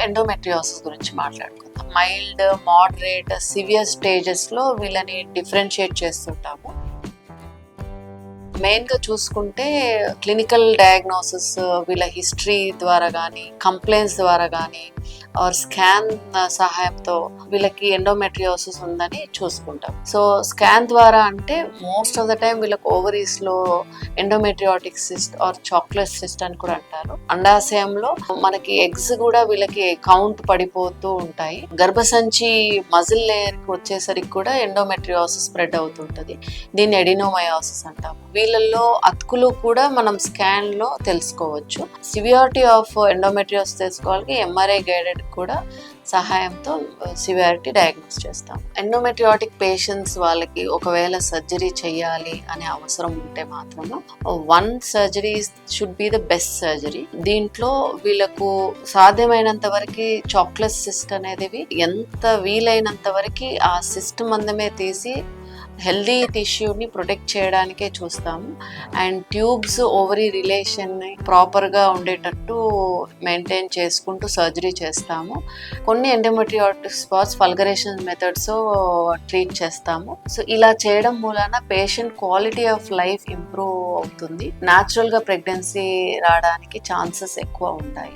Endometriosis గురించి మాట్లాడుకుందాం. Mild, moderate, severe స్టేజెస్లో వీళ్ళని డిఫరెన్షియేట్ చేస్తుంటాము. మెయిన్గా చూసుకుంటే క్లినికల్ డయాగ్నోసిస్ వీళ్ళ హిస్టరీ ద్వారా కానీ, కంప్లైంట్స్ ద్వారా కానీ, ఆర్ స్కాన్ సహాయంతో వీళ్ళకి ఎండోమెట్రియోసిస్ ఉందని చూసుకుంటాం. సో స్కాన్ ద్వారా అంటే మోస్ట్ ఆఫ్ ద టైం వీళ్ళకి ఓవరీస్లో endometriotic cyst or chocolate cyst అని కూడా అంటారు. అండాశయంలో మనకి ఎగ్స్ కూడా వీళ్ళకి కౌంట్ పడిపోతూ ఉంటాయి. గర్భసంచి మజిల్ లేయర్కి వచ్చేసరికి కూడా ఎండోమెట్రియోసిస్ స్ప్రెడ్ అవుతుంటుంది. దీన్ని ఎడినోమయోసిస్ అంటాము. వీళ్ళల్లో అతుకులు కూడా మనం స్కాన్ లో తెలుసుకోవచ్చు. సివియారిటీ ఆఫ్ ఎండోమెట్రియోసిస్ తెలుసుకోవాలి ఎంఆర్ఐ గైడెడ్ కూడా సహాయంతో సివియారిటీ డయాగ్నోస్ చేస్తాం. ఎండోమెట్రియాటిక్ పేషెంట్స్ వాళ్ళకి ఒకవేళ సర్జరీ చేయాలి అనే అవసరం ఉంటే మాత్రము 1 surgery should be the best surgery. దీంట్లో వీళ్ళకు సాధ్యమైనంత వరకు చాక్లెట్ సిస్ట్ అనేది ఎంత వీలైనంత వరకు ఆ సిస్ట్ మందమే తీసి హెల్దీ టిష్యూని ప్రొటెక్ట్ చేయడానికే చూస్తాము. అండ్ ట్యూబ్స్ ఓవరీ రిలేషన్ని ప్రాపర్గా ఉండేటట్టు మెయింటైన్ చేసుకుంటూ సర్జరీ చేస్తాము. కొన్ని ఎండోమెట్రియాటిక్ స్పాట్స్ ఫల్గరేషన్ మెథడ్స్ ట్రీట్ చేస్తాము. సో ఇలా చేయడం మూలన patient quality of life improve అవుతుంది. న్యాచురల్గా ప్రెగ్నెన్సీ రావడానికి ఛాన్సెస్ ఎక్కువ ఉంటాయి.